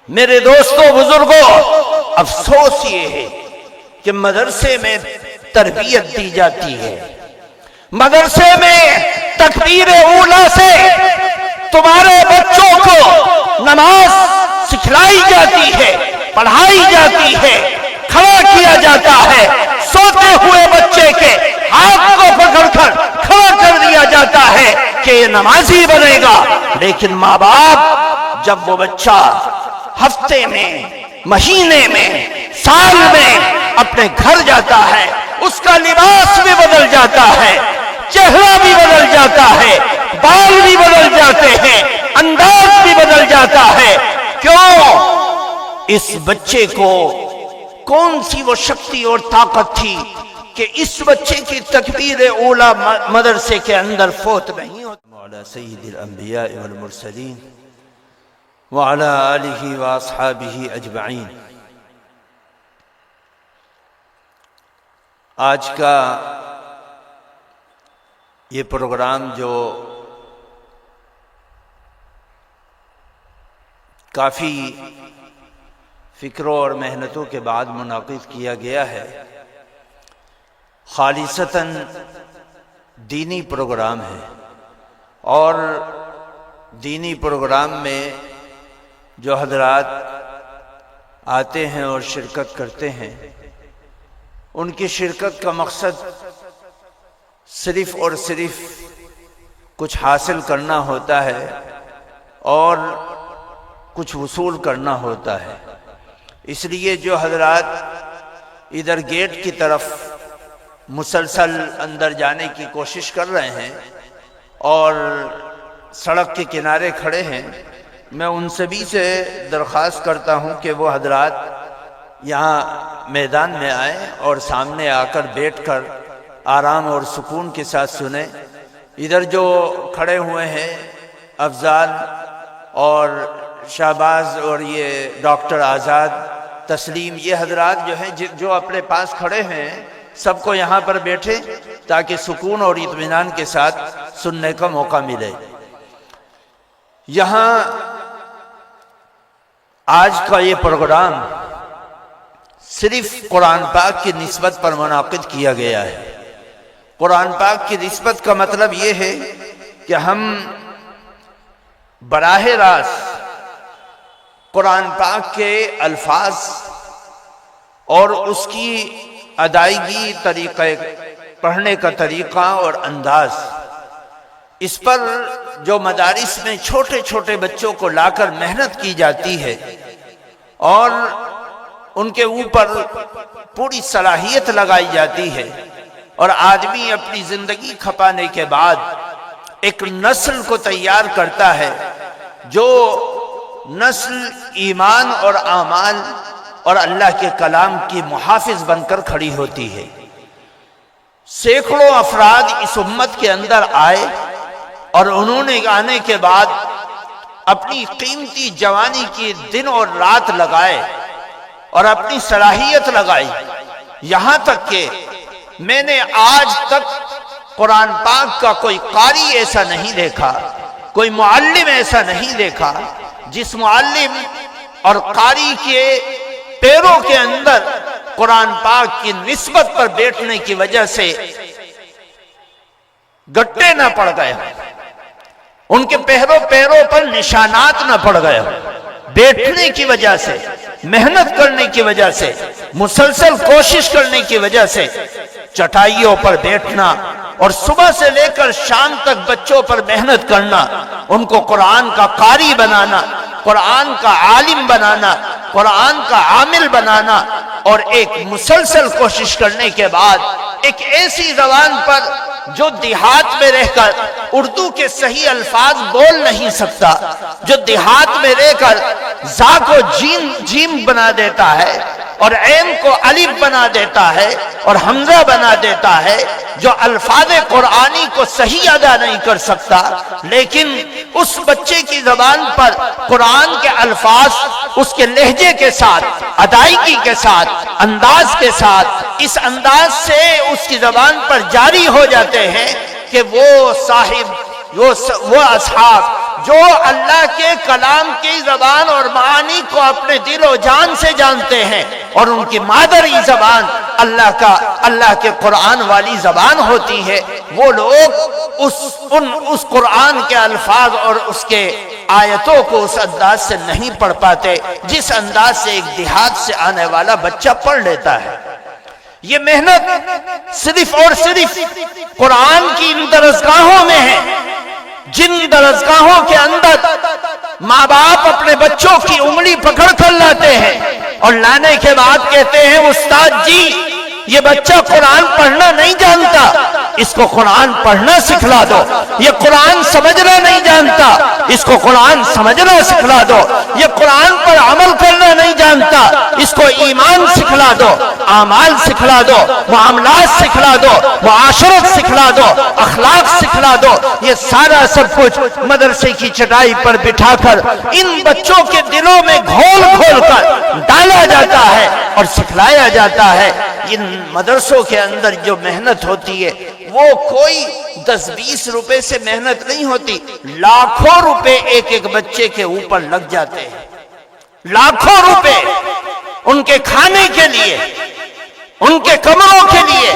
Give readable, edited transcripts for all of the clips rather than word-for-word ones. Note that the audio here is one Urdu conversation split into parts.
میرے دوستوں بزرگوں، افسوس یہ ہے کہ مدرسے میں تربیت دی جاتی ہے، مدرسے میں تکبیر اولیٰ سے تمہارے بچوں کو نماز سکھلائی جاتی ہے، پڑھائی جاتی ہے، کھڑا کیا جاتا ہے، سوتے ہوئے بچے کے ہاتھ کو پکڑ کر کھڑا کر دیا جاتا ہے کہ یہ نمازی بنے گا۔ لیکن ماں باپ جب وہ بچہ ہفتے میں، مہینے میں، سال میں اپنے گھر جاتا ہے، اس کا لباس بھی بدل جاتا ہے، چہرہ بھی بدل جاتا ہے، بال بھی بدل جاتے ہیں، انداز بھی بدل جاتا ہے۔ کیوں؟ اس بچے کو کون سی وہ شکتی اور طاقت تھی کہ اس بچے کی تکبیر اولیٰ مدرسے کے اندر فوت نہیں ہوتی۔ وعلی سید الانبیاء والمرسلین وعلی آلہ واصحابہ اجمعین۔ آج کا یہ پروگرام جو کافی فکروں اور محنتوں کے بعد منعقد کیا گیا ہے، خالصتاً دینی پروگرام ہے، اور دینی پروگرام میں جو حضرات آتے ہیں اور شرکت کرتے ہیں، ان کی شرکت کا مقصد صرف اور صرف کچھ حاصل کرنا ہوتا ہے اور کچھ وصول کرنا ہوتا ہے۔ اس لیے جو حضرات ادھر گیٹ کی طرف مسلسل اندر جانے کی کوشش کر رہے ہیں اور سڑک کے کنارے کھڑے ہیں، میں ان سبھی سے درخواست کرتا ہوں کہ وہ حضرات یہاں میدان میں آئیں اور سامنے آ کر بیٹھ کر آرام اور سکون کے ساتھ سنیں۔ ادھر جو کھڑے ہوئے ہیں افضال اور شہباز اور یہ ڈاکٹر آزاد، تسلیم، یہ حضرات جو ہیں جو اپنے پاس کھڑے ہیں، سب کو یہاں پر بیٹھے تاکہ سکون اور اطمینان کے ساتھ سننے کا موقع ملے۔ یہاں آج کا یہ پروگرام صرف قرآن پاک کی نسبت پر منعقد کیا گیا ہے۔ قرآن پاک کی نسبت کا مطلب یہ ہے کہ ہم براہ راست قرآن پاک کے الفاظ اور اس کی ادائیگی، طریقہ پڑھنے کا طریقہ اور انداز، اس پر جو مدارس میں چھوٹے چھوٹے بچوں کو لا کر محنت کی جاتی ہے اور ان کے اوپر پوری صلاحیت لگائی جاتی ہے، اور آدمی اپنی زندگی کھپانے کے بعد ایک نسل کو تیار کرتا ہے جو نسل ایمان اور اعمال اور اللہ کے کلام کی محافظ بن کر کھڑی ہوتی ہے۔ سینکڑوں افراد اس امت کے اندر آئے اور انہوں نے آنے کے بعد اپنی قیمتی جوانی کی دن اور رات لگائے اور اپنی صلاحیت لگائی، یہاں تک کہ میں نے آج تک قرآن پاک کا کوئی قاری ایسا نہیں دیکھا، کوئی معلم ایسا نہیں دیکھا جس معلم اور قاری کے پیروں کے اندر قرآن پاک کی نسبت پر بیٹھنے کی وجہ سے گٹے نہ پڑ گئے، ان کے پیروں پر نشانات نہ پڑ گئے، بیٹھنے کی وجہ سے، محنت کرنے کی وجہ سے، مسلسل کوشش کرنے کی وجہ سے چٹائیوں پر بیٹھنا اور صبح سے لے کر شام تک بچوں پر محنت کرنا، ان کو قرآن کا قاری بنانا، قرآن کا عالم بنانا، قرآن کا عامل بنانا، اور ایک مسلسل کوشش کرنے کے بعد ایک ایسی زبان پر جو دیہات میں رہ کر اردو کے صحیح الفاظ بول نہیں سکتا، جو دیہات میں رہ کر زا کو جیم بنا دیتا ہے اور عین کو الف بنا دیتا ہے اور حمزہ بنا دیتا ہے، جو الفاظ قرآنی کو صحیح ادا نہیں کر سکتا، لیکن اس بچے کی زبان پر قرآن کے الفاظ اس کے لہجے کے ساتھ، ادائیگی کے ساتھ، انداز کے ساتھ، اس انداز سے اس کی زبان پر جاری ہو جاتے ہیں کہ وہ صاحب، وہ اصحاب جو اللہ کے کلام کی زبان اور معانی کو اپنے دل و جان سے جانتے ہیں اور ان کی مادری زبان اللہ کے قرآن والی زبان ہوتی ہے، وہ لوگ اس قرآن کے الفاظ اور اس کے آیتوں کو اس انداز سے نہیں پڑھ پاتے جس انداز سے ایک دیہات سے آنے والا بچہ پڑھ لیتا ہے۔ یہ محنت صرف اور صرف قرآن کی ان درسگاہوں میں ہے، جن درسگاہوں کے اندر ماں باپ اپنے بچوں کی انگلی پکڑ کر لاتے ہیں اور لانے کے بعد کہتے ہیں استاد جی یہ بچہ قرآن پڑھنا نہیں جانتا، اس کو قرآن پڑھنا سکھلا دو، یہ قرآن سمجھنا نہیں جانتا، اس کو قرآن سمجھنا سکھلا دو، یہ قرآن پر عمل کرنا نہیں جانتا، اس کو ایمان سکھلا دو، اعمال سکھلا دو، معاملات سکھلا دو، معاشرت سکھلا دو، اخلاق سکھلا دو۔ یہ سارا سب کچھ مدرسے کی چٹائی پر بٹھا کر ان بچوں کے دلوں میں گھول گھول کر ڈالا جاتا ہے اور سکھلایا جاتا ہے۔ ان مدرسوں کے اندر جو محنت ہوتی ہے وہ کوئی 10-20 روپے سے محنت نہیں ہوتی، لاکھوں روپے ایک ایک بچے کے اوپر لگ جاتے ہیں، لاکھوں روپے ان کے کھانے کے لیے، ان کے کمروں کے لیے،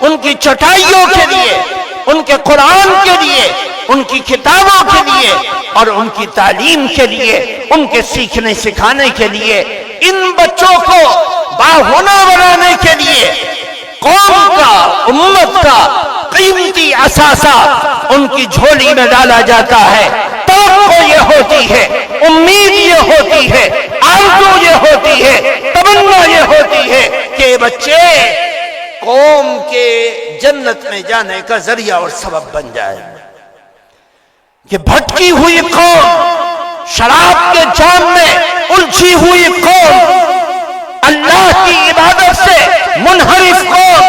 ان کی چٹائیوں کے لیے، ان کے قرآن کے لیے، ان کی کتابوں کے لیے اور ان کی تعلیم کے لیے، ان کے سیکھنے سکھانے کے لیے۔ ان بچوں کو باہنر بنانے کے لیے قوم کا، امت کا قیمتی اثاثہ ان کی جھولی میں ڈالا جاتا ہے۔ توقع یہ ہوتی ہے، امید یہ ہوتی ہے، آرزو یہ ہوتی ہے، تمنا یہ ہوتی ہے کہ بچے قوم کے جنت میں جانے کا ذریعہ اور سبب بن جائے۔ کہ بھٹکی ہوئی قوم، شراب کے جام میں الجھی ہوئی قوم، اللہ کی عبادت سے منحرف قوم،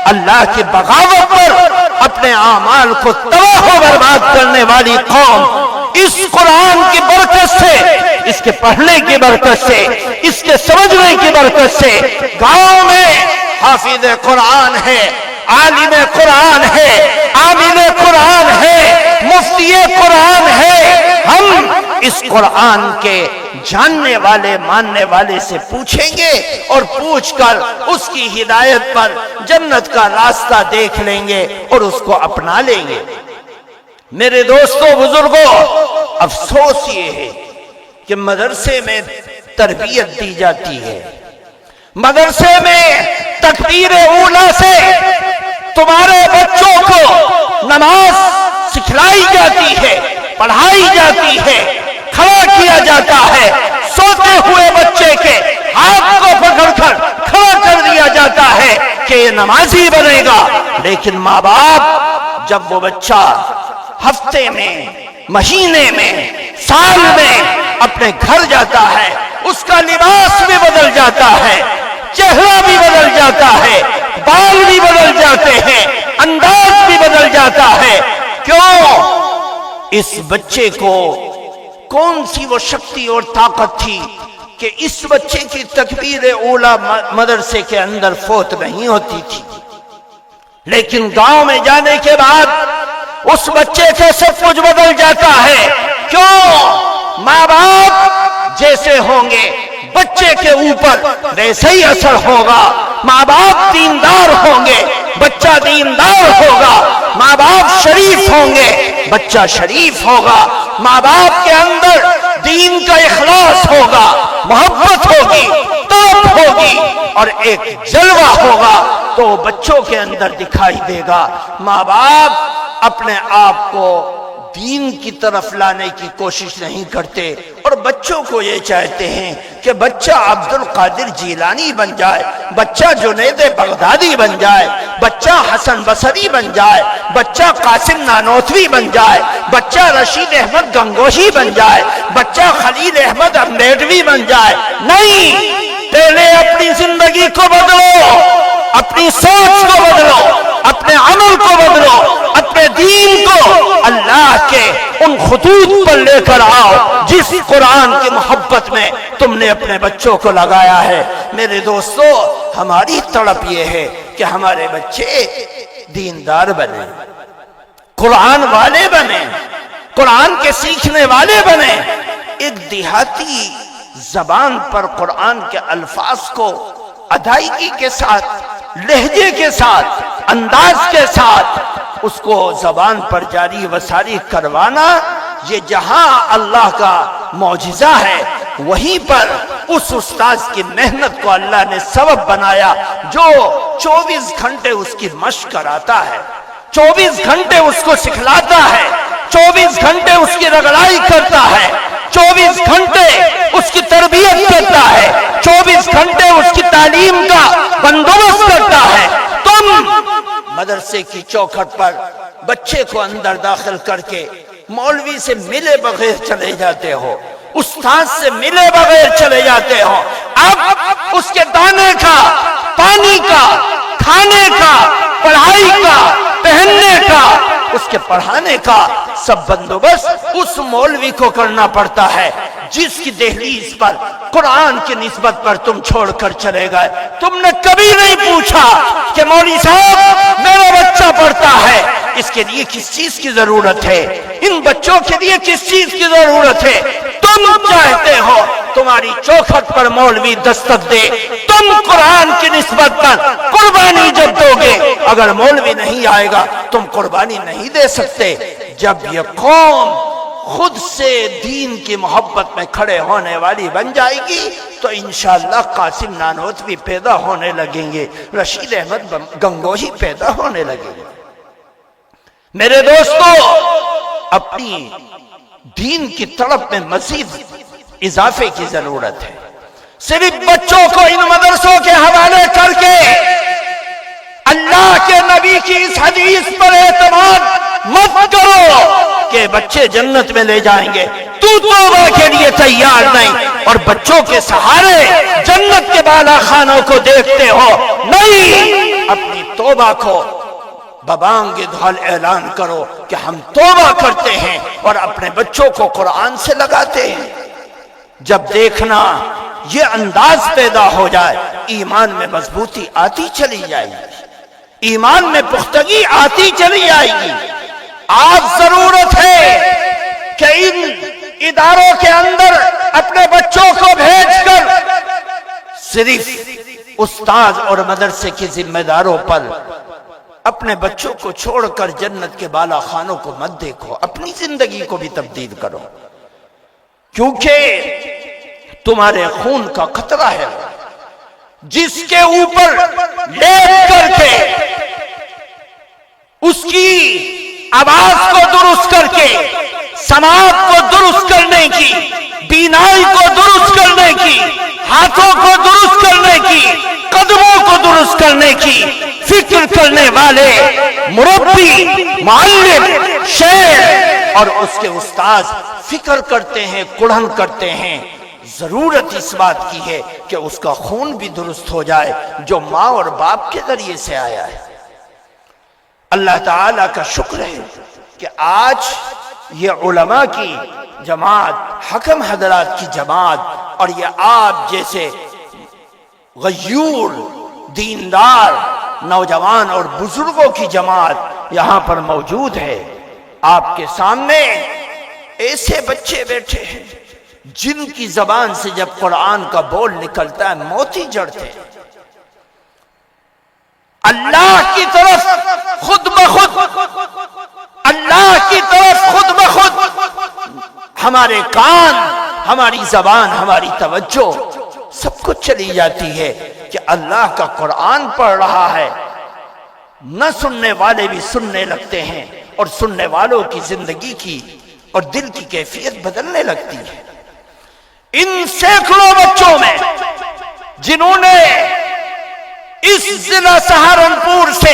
اللہ کی بغاوت پر اپنے اعمال کو تباہ و برباد کرنے والی قوم، اس قرآن کی برکت سے، اس کے پڑھنے کی برکت سے، اس کے سمجھنے کی برکت سے گاؤں میں حافظ قرآن ہے، عالم قرآن ہے، عامل قرآن ہے، مفتی قرآن ہے۔ ہم اس قرآن کے جاننے والے ماننے والے سے پوچھیں گے اور پوچھ کر اس کی ہدایت پر جنت کا راستہ دیکھ لیں گے اور اس کو اپنا لیں گے۔ میرے دوستو بزرگوں، افسوس یہ ہے کہ مدرسے میں تربیت دی جاتی ہے، مدرسے میں تکبیر اولیٰ سے تمہارے بچوں کو نماز سکھلائی جاتی ہے، پڑھائی جاتی ہے، کھڑا کیا جاتا ہے، سوتے ہوئے بچے کے ہاتھ کو پکڑ کر کھڑا کر دیا جاتا ہے کہ یہ نمازی بنے گا۔ لیکن ماں باپ جب وہ بچہ ہفتے میں، مہینے میں، سال میں اپنے گھر جاتا ہے، اس کا لباس بھی بدل جاتا ہے، چہرہ بھی بدل جاتا ہے، بال بھی بدل جاتے ہیں، انداز بھی بدل جاتا ہے۔ کیوں؟ اس بچے کو کون سی وہ شکتی اور طاقت تھی کہ اس بچے کی تکبیر اولیٰ مدرسے کے اندر فوت نہیں ہوتی تھی، لیکن گاؤں میں جانے کے بعد اس بچے سے سب کچھ بدل جاتا ہے۔ کیوں؟ ماں باپ جیسے ہوں گے بچے کے اوپر ویسے ہی اثر ہوگا۔ ماں باپ دیندار ہوں گے، بچہ دیندار ہوگا۔ ماں باپ شریف ہوں گے، بچہ شریف ہوگا۔ ماں باپ کے اندر دین کا اخلاص ہوگا، محبت ہوگی، طلب ہوگی اور ایک جلوہ ہوگا تو بچوں کے اندر دکھائی دے گا۔ ماں باپ اپنے آپ کو دین کی طرف لانے کی کوشش نہیں کرتے اور بچوں کو یہ چاہتے ہیں کہ بچہ عبد القادر جیلانی بن جائے، بچہ جنید بغدادی بن جائے، بچہ حسن بصری بن جائے، بچہ قاسم نانوتوی بن جائے، بچہ رشید احمد گنگوہی بن جائے، بچہ خلیل احمد امبیڈوی بن جائے۔ نہیں، پہلے اپنی زندگی کو بدلو، اپنی سوچ کو بدلو، اپنے عمل کو بدلو، اپنے دین کو اللہ کے ان خطوط پر لے کر آؤ جس قرآن کی محبت میں تم نے اپنے بچوں کو لگایا ہے۔ میرے دوستو، ہماری تڑپ یہ ہے کہ ہمارے بچے دیندار بنے، قرآن والے بنے، قرآن کے سیکھنے والے بنے، ایک دیہاتی زبان پر قرآن کے الفاظ کو ادائیگی کے ساتھ، لہجے کے ساتھ، انداز کے ساتھ اس کو زبان پر جاری و ساری کروانا، یہ جہاں اللہ کا معجزہ ہے، وہیں پر اس استاذ کی محنت کو اللہ نے سبب بنایا جو 24 گھنٹے اس کی مشق کراتا ہے، 24 گھنٹے اس کو سکھلاتا ہے، 24 گھنٹے اس کی رگڑائی کرتا ہے، 24 گھنٹے اس کی تربیت کرتا ہے، 24 گھنٹے اس کی تعلیم کا بندوبست کرتا ہے۔ تم مدرسے کی چوکھٹ پر بچے کو اندر داخل کر کے مولوی سے ملے بغیر چلے جاتے ہو، استاد سے ملے بغیر چلے جاتے ہو۔ اب اس کے دانے کا، پانی کا، کھانے کا، پڑھائی کا، پہننے کا، اس کے پڑھانے کا سب بندوبست اس مولوی کو کرنا پڑتا ہے جس کی دہلیز پر قرآن کی نسبت پر تم چھوڑ کر چلے گئے۔ تم نے کبھی نہیں پوچھا کہ مولوی صاحب میرا بچہ پڑھتا ہے، اس کے لیے کس چیز کی ضرورت ہے، ان بچوں کے لیے کس چیز کی ضرورت ہے۔ تم چاہتے ہو تمہاری چوکھٹ پر مولوی دستک دے، تم قرآن کی نسبت پر قربانی جب دو گے، اگر مولوی نہیں آئے گا تم قربانی نہیں دے سکتے۔ جب یہ قوم خود سے دین کی محبت میں کھڑے ہونے والی بن جائے گی تو انشاءاللہ قاسم نانوتوی پیدا ہونے لگیں گے، رشید احمد گنگوہی پیدا ہونے لگیں گے۔ میرے دوستو، اپنی دین کی طرف میں مزید اضافے کی ضرورت ہے۔ صرف بچوں کو ان مدرسوں کے حوالے کر کے اللہ کے نبی کی اس حدیث پر اعتماد مت کرو کہ بچے جنت میں لے جائیں گے، تو توبہ کے لیے تیار نہیں اور بچوں کے سہارے جنت کے بالا خانوں کو دیکھتے ہو۔ نہیں، اپنی توبہ کو ببانگ دھول اعلان کرو کہ ہم توبہ کرتے ہیں اور اپنے بچوں کو قرآن سے لگاتے ہیں۔ جب دیکھنا یہ انداز پیدا ہو جائے، ایمان میں مضبوطی آتی چلی جائے گی، ایمان میں پختگی آتی چلی جائے گی۔ آج ضرورت ہے کہ ان اداروں کے اندر اپنے بچوں کو بھیج کر صرف استاد اور مدرسے کے ذمہ داروں پر اپنے بچوں کو چھوڑ کر جنت کے بالا خانوں کو مت دیکھو، اپنی زندگی کو بھی تبدیل کرو، کیونکہ تمہارے خون کا خطرہ ہے۔ جس کے اوپر لیٹ کر کے اس کی آواز کو درست کر کے، سماعت کو درست کرنے کی، بینائی کو درست کرنے کی، ہاتھوں کو درست کرنے کی، قدموں کو درست کرنے کی فکر کرنے والے مربی، معلم، شیخ اور اس کے استاد فکر کرتے ہیں، کڑھن کرتے ہیں۔ ضرورت اس بات کی ہے کہ اس کا خون بھی درست ہو جائے جو ماں اور باپ کے ذریعے سے آیا ہے۔ اللہ تعالیٰ کا شکر ہے کہ آج یہ علماء کی جماعت، حکم حضرات کی جماعت اور یہ آپ جیسے غیور دیندار نوجوان اور بزرگوں کی جماعت یہاں پر موجود ہے۔ آپ کے سامنے ایسے بچے بیٹھے ہیں جن کی زبان سے جب قرآن کا بول نکلتا ہے موتی جڑتے ہیں۔ اللہ کی طرف خود بخود، اللہ کی طرف خود بخود ہمارے کان، ہماری زبان، ہماری توجہ سب کچھ چلی جاتی ہے کہ اللہ کا قرآن پڑھ رہا ہے۔ نہ سننے والے بھی سننے لگتے ہیں اور سننے والوں کی زندگی کی اور دل کی کیفیت بدلنے لگتی ہے۔ ان سینکڑوں بچوں میں جنہوں نے اس ضلع سہارنپور سے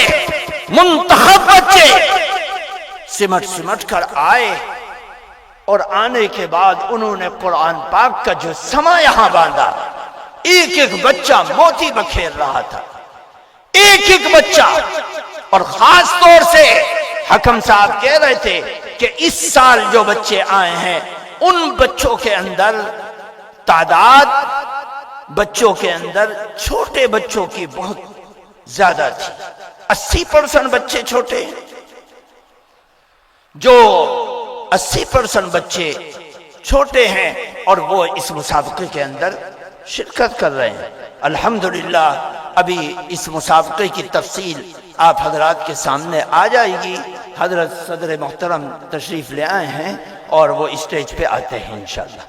منتخب بچے سمٹ کر آئے اور آنے کے بعد انہوں نے قرآن پاک کا جو سما یہاں باندھا، ایک ایک بچہ موتی بکھیر رہا تھا، ایک ایک بچہ۔ اور خاص طور سے حکم صاحب کہہ رہے تھے کہ اس سال جو بچے آئے ہیں ان بچوں کے اندر تعداد، بچوں کے اندر چھوٹے بچوں کی بہت زیادہ تھی۔ 80% بچے چھوٹے ہیں۔ جو 80% بچے چھوٹے ہیں اور وہ اس مسابقے کے اندر شرکت کر رہے ہیں۔ الحمدللہ ابھی اس مسابقے کی تفصیل آپ حضرات کے سامنے آ جائے گی۔ حضرت صدر محترم تشریف لے آئے ہیں اور وہ اسٹیج پہ آتے ہیں انشاءاللہ۔